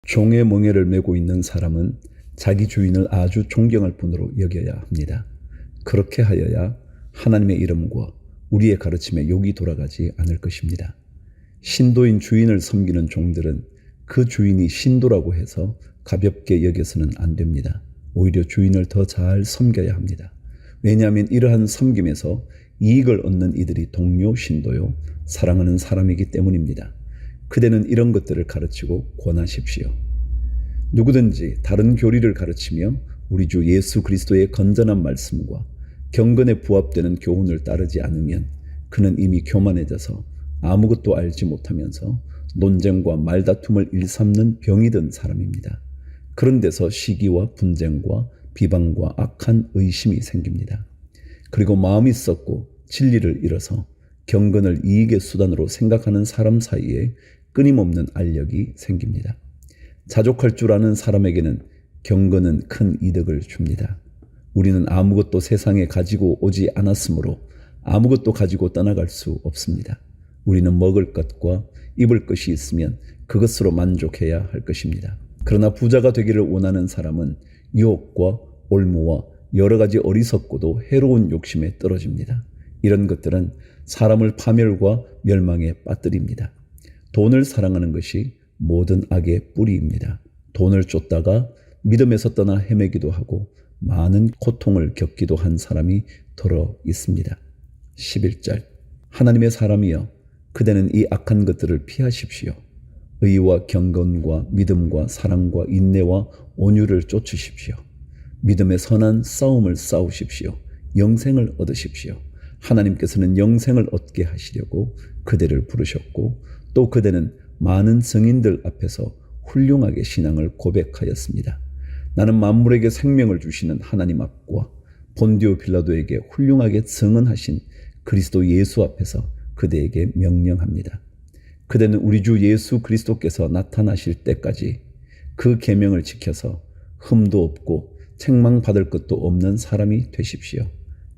종의 멍에를 메고 있는 사람은 자기 주인을 아주 존경할 뿐으로 여겨야 합니다. 그렇게 하여야 하나님의 이름과 우리의 가르침에 욕이 돌아가지 않을 것입니다. 신도인 주인을 섬기는 종들은 그 주인이 신도라고 해서 가볍게 여겨서는 안 됩니다. 오히려 주인을 더 잘 섬겨야 합니다. 왜냐하면 이러한 섬김에서 이익을 얻는 이들이 동료 신도요, 사랑하는 사람이기 때문입니다. 그대는 이런 것들을 가르치고 권하십시오. 누구든지 다른 교리를 가르치며 우리 주 예수 그리스도의 건전한 말씀과 경건에 부합되는 교훈을 따르지 않으면 그는 이미 교만해져서 아무것도 알지 못하면서 논쟁과 말다툼을 일삼는 병이 든 사람입니다. 그런 데서 시기와 분쟁과 비방과 악한 의심이 생깁니다. 그리고 마음이 썩고 진리를 잃어서 경건을 이익의 수단으로 생각하는 사람 사이에 끊임없는 알력이 생깁니다. 자족할 줄 아는 사람에게는 경건은 큰 이득을 줍니다. 우리는 아무것도 세상에 가지고 오지 않았으므로 아무것도 가지고 떠나갈 수 없습니다. 우리는 먹을 것과 입을 것이 있으면 그것으로 만족해야 할 것입니다. 그러나 부자가 되기를 원하는 사람은 유혹과 올무와 여러 가지 어리석고도 해로운 욕심에 떨어집니다. 이런 것들은 사람을 파멸과 멸망에 빠뜨립니다. 돈을 사랑하는 것이 모든 악의 뿌리입니다. 돈을 쫓다가 믿음에서 떠나 헤매기도 하고 많은 고통을 겪기도 한 사람이 더러 있습니다. 11절 하나님의 사람이여 그대는 이 악한 것들을 피하십시오. 의와 경건과 믿음과 사랑과 인내와 온유를 쫓으십시오. 믿음의 선한 싸움을 싸우십시오. 영생을 얻으십시오. 하나님께서는 영생을 얻게 하시려고 그대를 부르셨고 또 그대는 많은 증인들 앞에서 훌륭하게 신앙을 고백하였습니다. 나는 만물에게 생명을 주시는 하나님 앞과 본디오 빌라도에게 훌륭하게 증언하신 그리스도 예수 앞에서 그대에게 명령합니다. 그대는 우리 주 예수 그리스도께서 나타나실 때까지 그 계명을 지켜서 흠도 없고 책망받을 것도 없는 사람이 되십시오.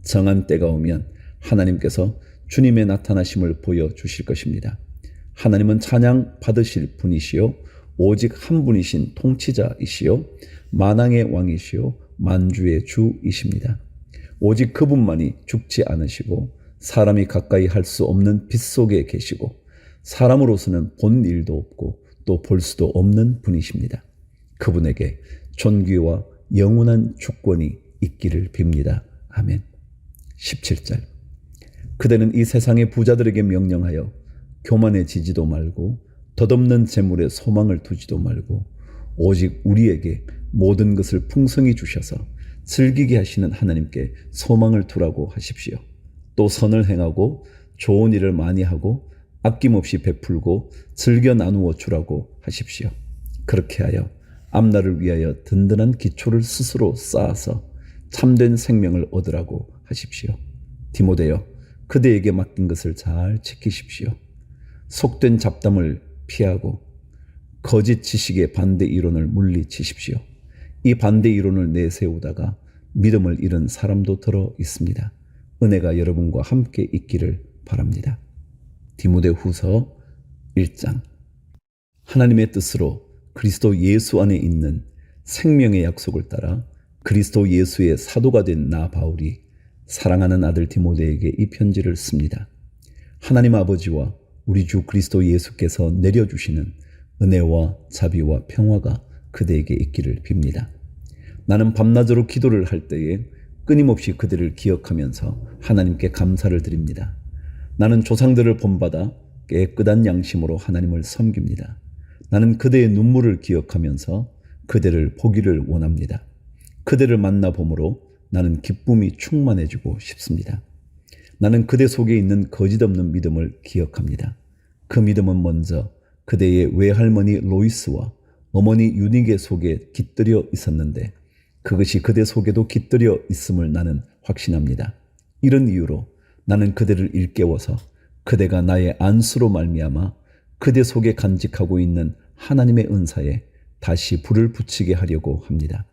정한 때가 오면 하나님께서 주님의 나타나심을 보여주실 것입니다. 하나님은 찬양 받으실 분이시요 오직 한 분이신 통치자이시요 만왕의 왕이시요 만주의 주이십니다. 오직 그분만이 죽지 않으시고 사람이 가까이 할 수 없는 빛 속에 계시고 사람으로서는 본 일도 없고 또 볼 수도 없는 분이십니다. 그분에게 존귀와 영원한 주권이 있기를 빕니다. 아멘. 17절 그대는 이 세상의 부자들에게 명령하여 교만해지지도 말고 덧없는 재물에 소망을 두지도 말고 오직 우리에게 모든 것을 풍성히 주셔서 즐기게 하시는 하나님께 소망을 두라고 하십시오. 또 선을 행하고 좋은 일을 많이 하고 아낌없이 베풀고 즐겨 나누어 주라고 하십시오. 그렇게 하여 앞날을 위하여 든든한 기초를 스스로 쌓아서 참된 생명을 얻으라고 하십시오. 디모데여, 그대에게 맡긴 것을 잘 지키십시오. 속된 잡담을 피하고 거짓 지식의 반대 이론을 물리치십시오. 이 반대 이론을 내세우다가 믿음을 잃은 사람도 들어 있습니다. 은혜가 여러분과 함께 있기를 바랍니다. 디모데후서 1장 하나님의 뜻으로 그리스도 예수 안에 있는 생명의 약속을 따라 그리스도 예수의 사도가 된 나 바울이 사랑하는 아들 디모데에게 이 편지를 씁니다. 하나님 아버지와 우리 주 그리스도 예수께서 내려주시는 은혜와 자비와 평화가 그대에게 있기를 빕니다. 나는 밤낮으로 기도를 할 때에 끊임없이 그들을 기억하면서 하나님께 감사를 드립니다. 나는 조상들을 본받아 깨끗한 양심으로 하나님을 섬깁니다. 나는 그대의 눈물을 기억하면서 그대를 보기를 원합니다. 그대를 만나봄으로 나는 기쁨이 충만해지고 싶습니다. 나는 그대 속에 있는 거짓없는 믿음을 기억합니다. 그 믿음은 먼저 그대의 외할머니 로이스와 어머니 유니게 속에 깃들여 있었는데 그것이 그대 속에도 깃들여 있음을 나는 확신합니다. 이런 이유로 나는 그대를 일깨워서 그대가 나의 안수로 말미암아 그대 속에 간직하고 있는 하나님의 은사에 다시 불을 붙이게 하려고 합니다.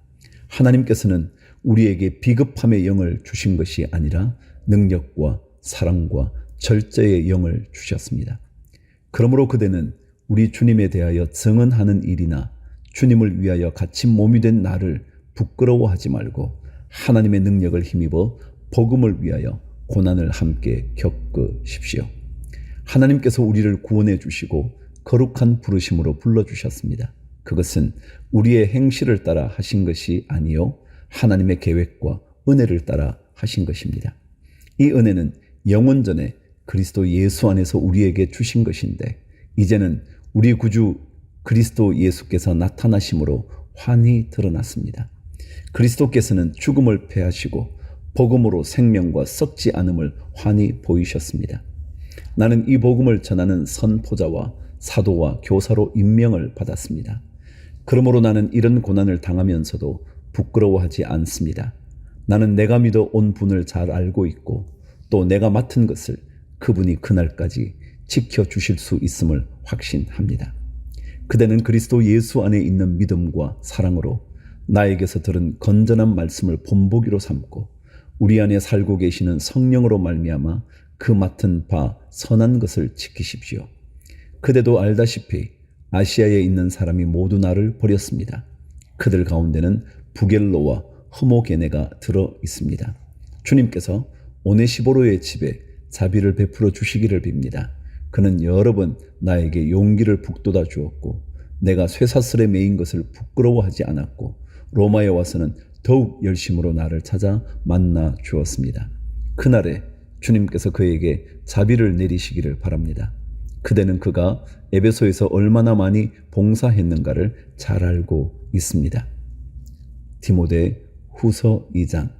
하나님께서는 우리에게 비겁함의 영을 주신 것이 아니라 능력과 사랑과 절제의 영을 주셨습니다. 그러므로 그대는 우리 주님에 대하여 증언하는 일이나 주님을 위하여 갇힌 몸이 된 나를 부끄러워하지 말고 하나님의 능력을 힘입어 복음을 위하여 고난을 함께 겪으십시오. 하나님께서 우리를 구원해 주시고 거룩한 부르심으로 불러주셨습니다. 그것은 우리의 행실을 따라 하신 것이 아니요 하나님의 계획과 은혜를 따라 하신 것입니다. 이 은혜는 영원전에 그리스도 예수 안에서 우리에게 주신 것인데 이제는 우리 구주 그리스도 예수께서 나타나심으로 환히 드러났습니다. 그리스도께서는 죽음을 패하시고 복음으로 생명과 썩지 않음을 환히 보이셨습니다. 나는 이 복음을 전하는 선포자와 사도와 교사로 임명을 받았습니다. 그러므로 나는 이런 고난을 당하면서도 부끄러워하지 않습니다. 나는 내가 믿어 온 분을 잘 알고 있고 또 내가 맡은 것을 그분이 그날까지 지켜주실 수 있음을 확신합니다. 그대는 그리스도 예수 안에 있는 믿음과 사랑으로 나에게서 들은 건전한 말씀을 본보기로 삼고 우리 안에 살고 계시는 성령으로 말미암아 그 맡은 바 선한 것을 지키십시오. 그대도 알다시피 아시아에 있는 사람이 모두 나를 버렸습니다. 그들 가운데는 부겔로와 흐모게네가 들어 있습니다. 주님께서 오네시보로의 집에 자비를 베풀어 주시기를 빕니다. 그는 여러 번 나에게 용기를 북돋아 주었고 내가 쇠사슬에 매인 것을 부끄러워하지 않았고 로마에 와서는 더욱 열심으로 나를 찾아 만나 주었습니다. 그날에 주님께서 그에게 자비를 내리시기를 바랍니다. 그대는 그가 에베소에서 얼마나 많이 봉사했는가를 잘 알고 있습니다. 디모데 후서 2장.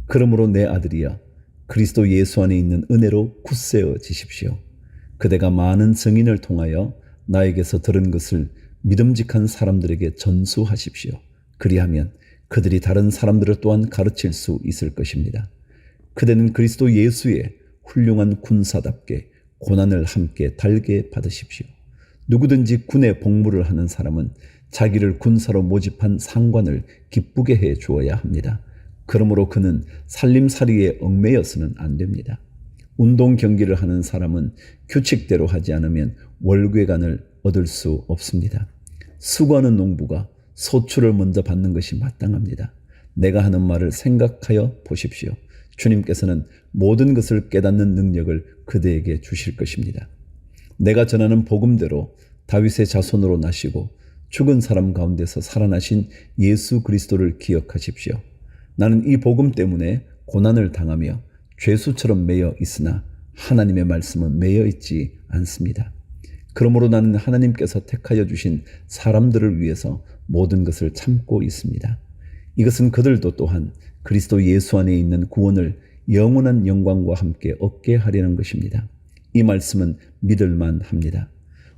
그러므로 내 아들이여 그리스도 예수 안에 있는 은혜로 굳세어지십시오. 그대가 많은 증인을 통하여 나에게서 들은 것을 믿음직한 사람들에게 전수하십시오. 그리하면 그들이 다른 사람들을 또한 가르칠 수 있을 것입니다. 그대는 그리스도 예수의 훌륭한 군사답게 고난을 함께 달게 받으십시오. 누구든지 군에 복무를 하는 사람은 자기를 군사로 모집한 상관을 기쁘게 해 주어야 합니다. 그러므로 그는 살림살이에 얽매여서는 안 됩니다. 운동 경기를 하는 사람은 규칙대로 하지 않으면 월궤관을 얻을 수 없습니다. 수고하는 농부가 소출을 먼저 받는 것이 마땅합니다. 내가 하는 말을 생각하여 보십시오. 주님께서는 모든 것을 깨닫는 능력을 그대에게 주실 것입니다. 내가 전하는 복음대로 다윗의 자손으로 나시고 죽은 사람 가운데서 살아나신 예수 그리스도를 기억하십시오. 나는 이 복음 때문에 고난을 당하며 죄수처럼 매여 있으나 하나님의 말씀은 매여 있지 않습니다. 그러므로 나는 하나님께서 택하여 주신 사람들을 위해서 모든 것을 참고 있습니다. 이것은 그들도 또한 그리스도 예수 안에 있는 구원을 영원한 영광과 함께 얻게 하려는 것입니다. 이 말씀은 믿을만 합니다.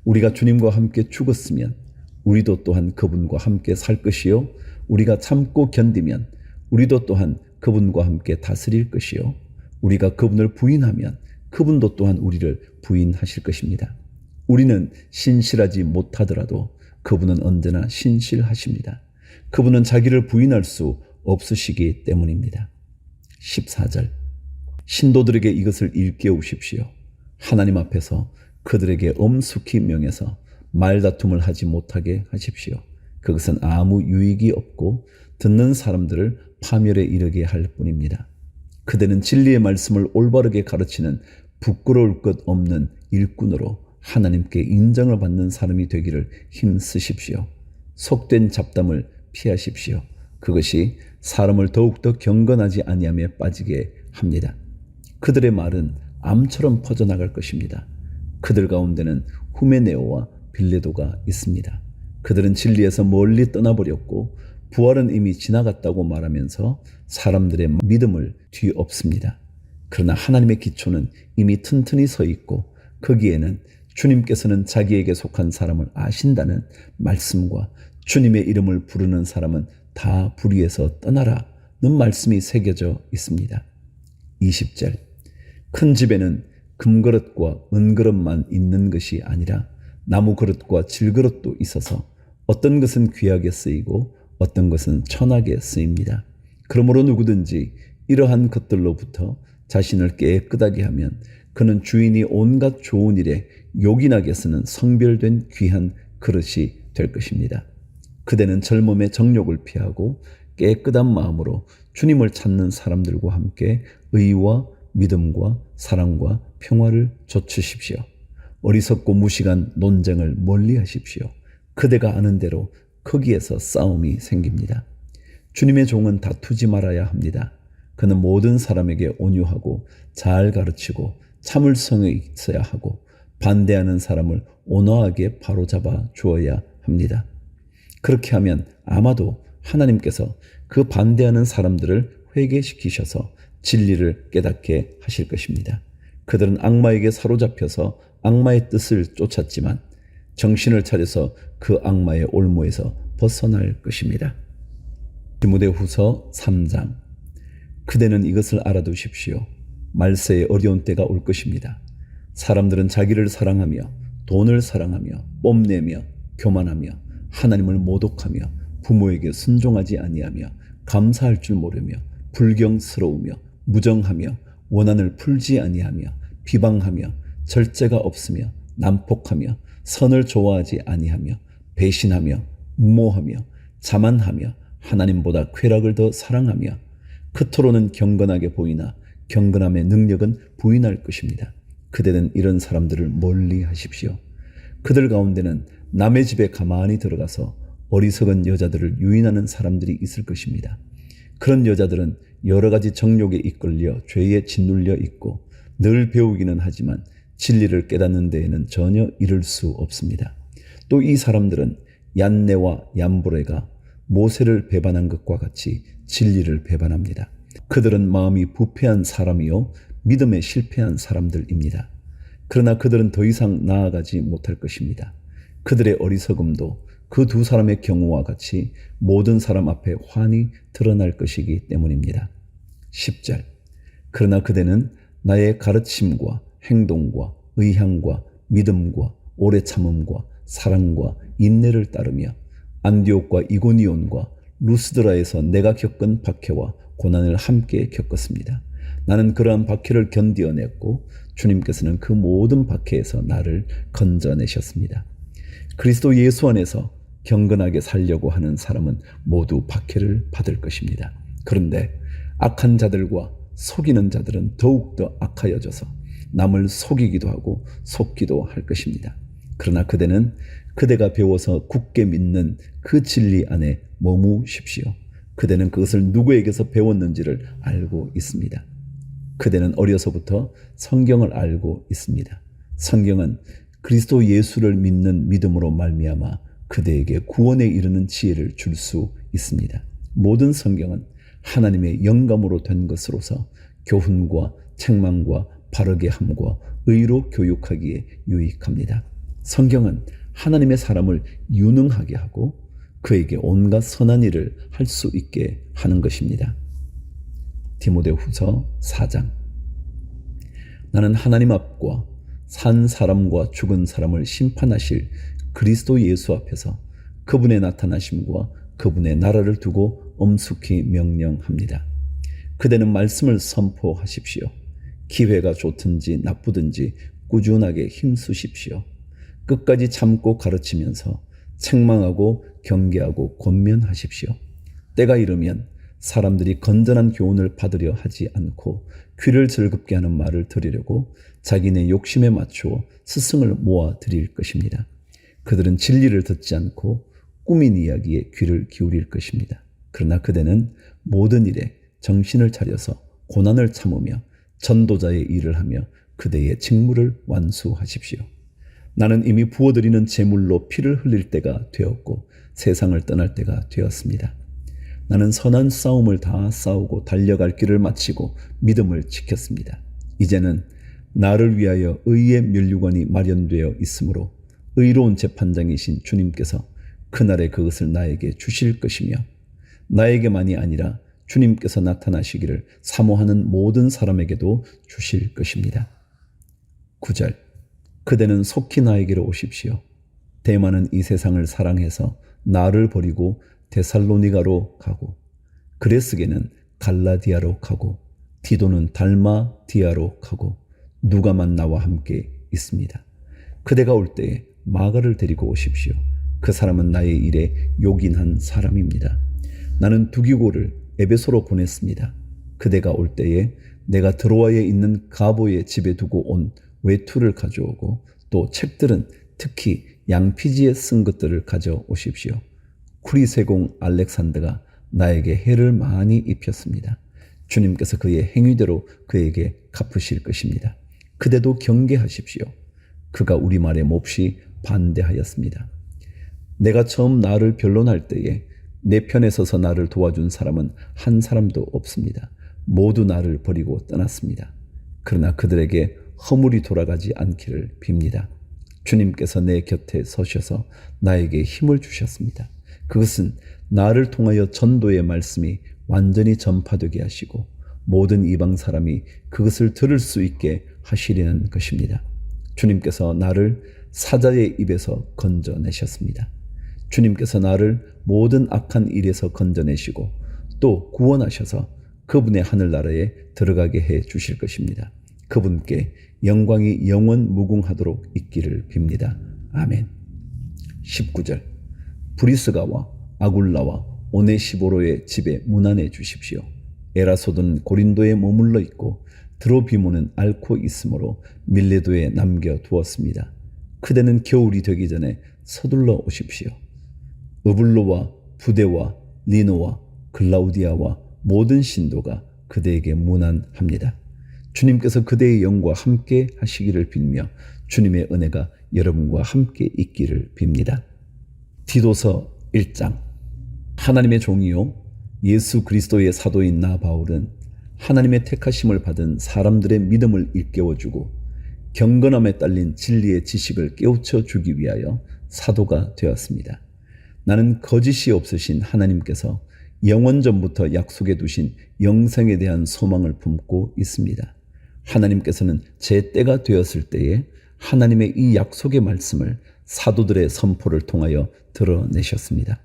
우리가 주님과 함께 죽었으면 우리도 또한 그분과 함께 살 것이요 우리가 참고 견디면 우리도 또한 그분과 함께 다스릴 것이요 우리가 그분을 부인하면 그분도 또한 우리를 부인하실 것입니다. 우리는 신실하지 못하더라도 그분은 언제나 신실하십니다. 그분은 자기를 부인할 수 없으시기 때문입니다. 14절. 신도들에게 이것을 일깨우십시오. 하나님 앞에서 그들에게 엄숙히 명해서 말다툼을 하지 못하게 하십시오. 그것은 아무 유익이 없고 듣는 사람들을 파멸에 이르게 할 뿐입니다. 그대는 진리의 말씀을 올바르게 가르치는 부끄러울 것 없는 일꾼으로 하나님께 인정을 받는 사람이 되기를 힘쓰십시오. 속된 잡담을 피하십시오. 그것이 사람을 더욱더 경건하지 아니함에 빠지게 합니다. 그들의 말은 암처럼 퍼져나갈 것입니다. 그들 가운데는 후메네오와 빌레도가 있습니다. 그들은 진리에서 멀리 떠나버렸고 부활은 이미 지나갔다고 말하면서 사람들의 믿음을 뒤엎습니다. 그러나 하나님의 기초는 이미 튼튼히 서 있고 거기에는 주님께서는 자기에게 속한 사람을 아신다는 말씀과 주님의 이름을 부르는 사람은 다 불의에서 떠나라는 말씀이 새겨져 있습니다. 20절. 큰 집에는 금그릇과 은그릇만 있는 것이 아니라 나무 그릇과 질그릇도 있어서 어떤 것은 귀하게 쓰이고 어떤 것은 천하게 쓰입니다. 그러므로 누구든지 이러한 것들로부터 자신을 깨끗하게 하면 그는 주인이 온갖 좋은 일에 요긴하게 쓰는 성별된 귀한 그릇이 될 것입니다. 그대는 젊음의 정욕을 피하고 깨끗한 마음으로 주님을 찾는 사람들과 함께 의와 믿음과 사랑과 평화를 좇으십시오. 어리석고 무식한 논쟁을 멀리하십시오. 그대가 아는 대로 거기에서 싸움이 생깁니다. 주님의 종은 다투지 말아야 합니다. 그는 모든 사람에게 온유하고 잘 가르치고 참을성이 있어야 하고 반대하는 사람을 온화하게 바로잡아 주어야 합니다. 그렇게 하면 아마도 하나님께서 그 반대하는 사람들을 회개시키셔서 진리를 깨닫게 하실 것입니다. 그들은 악마에게 사로잡혀서 악마의 뜻을 쫓았지만 정신을 차려서 그 악마의 올무에서 벗어날 것입니다. 디모데후서 3장. 그대는 이것을 알아두십시오. 말세에 어려운 때가 올 것입니다. 사람들은 자기를 사랑하며 돈을 사랑하며 뽐내며 교만하며 하나님을 모독하며 부모에게 순종하지 아니하며 감사할 줄 모르며 불경스러우며 무정하며 원한을 풀지 아니하며 비방하며 절제가 없으며 난폭하며 선을 좋아하지 아니하며 배신하며 무모하며 자만하며 하나님보다 쾌락을 더 사랑하며 겉으로는 경건하게 보이나 경건함의 능력은 부인할 것입니다. 그대는 이런 사람들을 멀리 하십시오. 그들 가운데는 남의 집에 가만히 들어가서 어리석은 여자들을 유인하는 사람들이 있을 것입니다. 그런 여자들은 여러 가지 정욕에 이끌려 죄에 짓눌려 있고 늘 배우기는 하지만 진리를 깨닫는 데에는 전혀 이를 수 없습니다. 또 이 사람들은 얀네와 얀브레가 모세를 배반한 것과 같이 진리를 배반합니다. 그들은 마음이 부패한 사람이요 믿음에 실패한 사람들입니다. 그러나 그들은 더 이상 나아가지 못할 것입니다. 그들의 어리석음도 그 두 사람의 경우와 같이 모든 사람 앞에 환히 드러날 것이기 때문입니다. 10절. 그러나 그대는 나의 가르침과 행동과 의향과 믿음과 오래 참음과 사랑과 인내를 따르며 안디옥과 이고니온과 루스드라에서 내가 겪은 박해와 고난을 함께 겪었습니다. 나는 그러한 박해를 견디어냈고 주님께서는 그 모든 박해에서 나를 건져내셨습니다. 그리스도 예수 안에서 경건하게 살려고 하는 사람은 모두 박해를 받을 것입니다. 그런데 악한 자들과 속이는 자들은 더욱더 악하여져서 남을 속이기도 하고 속기도 할 것입니다. 그러나 그대는 그대가 배워서 굳게 믿는 그 진리 안에 머무십시오. 그대는 그것을 누구에게서 배웠는지를 알고 있습니다. 그대는 어려서부터 성경을 알고 있습니다. 성경은 그리스도 예수를 믿는 믿음으로 말미암아 그대에게 구원에 이르는 지혜를 줄 수 있습니다. 모든 성경은 하나님의 영감으로 된 것으로서 교훈과 책망과 바르게 함과 의로 교육하기에 유익합니다. 성경은 하나님의 사람을 유능하게 하고 그에게 온갖 선한 일을 할 수 있게 하는 것입니다. 디모데후서 4장. 나는 하나님 앞과 산 사람과 죽은 사람을 심판하실 그리스도 예수 앞에서 그분의 나타나심과 그분의 나라를 두고 엄숙히 명령합니다. 그대는 말씀을 선포하십시오. 기회가 좋든지 나쁘든지 꾸준하게 힘쓰십시오. 끝까지 참고 가르치면서 책망하고 경계하고 권면하십시오. 때가 이르면 사람들이 건전한 교훈을 받으려 하지 않고 귀를 즐겁게 하는 말을 들으려고 자기네 욕심에 맞추어 스승을 모아 드릴 것입니다. 그들은 진리를 듣지 않고 꾸민 이야기에 귀를 기울일 것입니다. 그러나 그대는 모든 일에 정신을 차려서 고난을 참으며 전도자의 일을 하며 그대의 직무를 완수하십시오. 나는 이미 부어드리는 제물로 피를 흘릴 때가 되었고 세상을 떠날 때가 되었습니다. 나는 선한 싸움을 다 싸우고 달려갈 길을 마치고 믿음을 지켰습니다. 이제는 나를 위하여 의의 면류관이 마련되어 있으므로 의로운 재판장이신 주님께서 그날에 그것을 나에게 주실 것이며 나에게만이 아니라 주님께서 나타나시기를 사모하는 모든 사람에게도 주실 것입니다. 9절. 그대는 속히 나에게로 오십시오. 대만은 이 세상을 사랑해서 나를 버리고 데살로니가로 가고 그레스게는 갈라디아로 가고 디도는 달마디아로 가고 누가만 나와 함께 있습니다. 그대가 올 때에 마가를 데리고 오십시오. 그 사람은 나의 일에 요긴한 사람입니다. 나는 두기고를 에베소로 보냈습니다. 그대가 올 때에 내가 드로아에 있는 가보의 집에 두고 온 외투를 가져오고 또 책들은 특히 양피지에 쓴 것들을 가져오십시오. 쿠리세공 알렉산더가 나에게 해를 많이 입혔습니다. 주님께서 그의 행위대로 그에게 갚으실 것입니다. 그대도 경계하십시오. 그가 우리 말에 몹시 반대하였습니다. 내가 처음 나를 변론할 때에 내 편에 서서 나를 도와준 사람은 한 사람도 없습니다. 모두 나를 버리고 떠났습니다. 그러나 그들에게 허물이 돌아가지 않기를 빕니다. 주님께서 내 곁에 서셔서 나에게 힘을 주셨습니다. 그것은 나를 통하여 전도의 말씀이 완전히 전파되게 하시고 모든 이방 사람이 그것을 들을 수 있게 하시려는 것입니다. 주님께서 나를 사자의 입에서 건져내셨습니다. 주님께서 나를 모든 악한 일에서 건져내시고 또 구원하셔서 그분의 하늘나라에 들어가게 해 주실 것입니다. 그분께 영광이 영원 무궁하도록 있기를 빕니다. 아멘. 19절 브리스가와 아굴라와 오네시보로의 집에 문안해 주십시오. 에라소도는 고린도에 머물러 있고 드로비모는 앓고 있으므로 밀레도에 남겨두었습니다. 그대는 겨울이 되기 전에 서둘러 오십시오. 으블로와 부데와 리노와 글라우디아와 모든 신도가 그대에게 문안합니다. 주님께서 그대의 영과 함께 하시기를 빌며 주님의 은혜가 여러분과 함께 있기를 빕니다. 디도서 1장 하나님의 종이요 예수 그리스도의 사도인 나 바울은 하나님의 택하심을 받은 사람들의 믿음을 일깨워주고 경건함에 딸린 진리의 지식을 깨우쳐 주기 위하여 사도가 되었습니다. 나는 거짓이 없으신 하나님께서 영원전부터 약속해 두신 영생에 대한 소망을 품고 있습니다. 하나님께서는 제 때가 되었을 때에 하나님의 이 약속의 말씀을 사도들의 선포를 통하여 드러내셨습니다.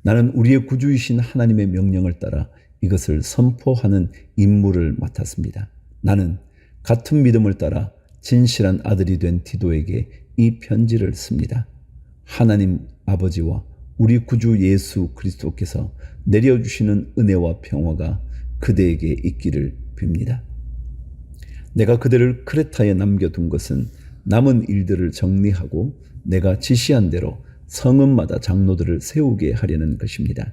나는 우리의 구주이신 하나님의 명령을 따라 이것을 선포하는 임무를 맡았습니다. 나는 같은 믿음을 따라 진실한 아들이 된 디도에게 이 편지를 씁니다. 하나님 아버지와 우리 구주 예수 그리스도께서 내려주시는 은혜와 평화가 그대에게 있기를 빕니다. 내가 그대를 크레타에 남겨둔 것은 남은 일들을 정리하고 내가 지시한 대로 성읍마다 장로들을 세우게 하려는 것입니다.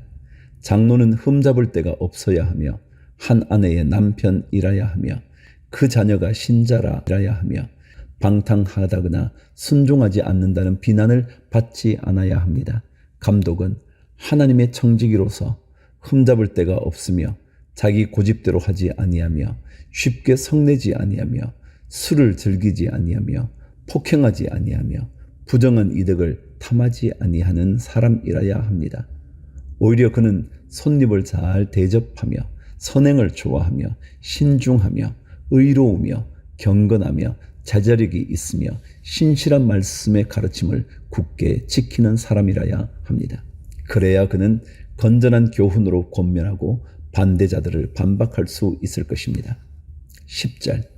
장로는 흠잡을 데가 없어야 하며 한 아내의 남편이라야 하며 그 자녀가 신자라야 하며 방탕하다거나 순종하지 않는다는 비난을 받지 않아야 합니다. 감독은 하나님의 청지기로서 흠잡을 데가 없으며 자기 고집대로 하지 아니하며 쉽게 성내지 아니하며 술을 즐기지 아니하며 폭행하지 아니하며 부정한 이득을 탐하지 아니하는 사람이라야 합니다. 오히려 그는 손님을 잘 대접하며 선행을 좋아하며 신중하며 의로우며 경건하며 자제력이 있으며 신실한 말씀의 가르침을 굳게 지키는 사람이라야 합니다. 그래야 그는 건전한 교훈으로 권면하고 반대자들을 반박할 수 있을 것입니다. 10절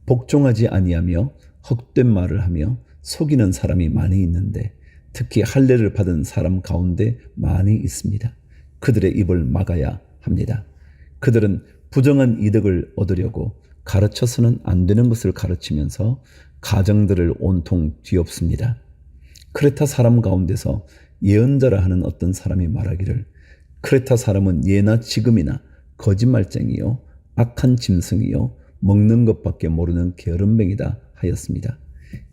복종하지 아니하며 헛된 말을 하며 속이는 사람이 많이 있는데 특히 할례를 받은 사람 가운데 많이 있습니다. 그들의 입을 막아야 합니다. 그들은 부정한 이득을 얻으려고 가르쳐서는 안 되는 것을 가르치면서 가정들을 온통 뒤엎습니다. 크레타 사람 가운데서 예언자라 하는 어떤 사람이 말하기를 크레타 사람은 예나 지금이나 거짓말쟁이요 악한 짐승이요 먹는 것밖에 모르는 게으름뱅이다 하였습니다.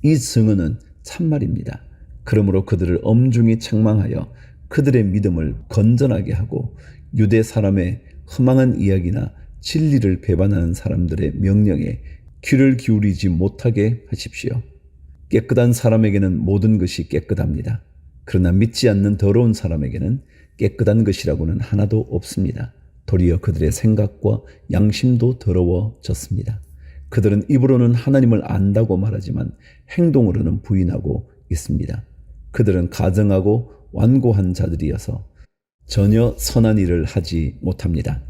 이 증언은 참말입니다. 그러므로 그들을 엄중히 책망하여 그들의 믿음을 건전하게 하고 유대 사람의 허망한 이야기나 진리를 배반하는 사람들의 명령에 귀를 기울이지 못하게 하십시오. 깨끗한 사람에게는 모든 것이 깨끗합니다. 그러나 믿지 않는 더러운 사람에게는 깨끗한 것이라고는 하나도 없습니다. 도리어 그들의 생각과 양심도 더러워졌습니다. 그들은 입으로는 하나님을 안다고 말하지만 행동으로는 부인하고 있습니다. 그들은 가증하고 완고한 자들이어서 전혀 선한 일을 하지 못합니다.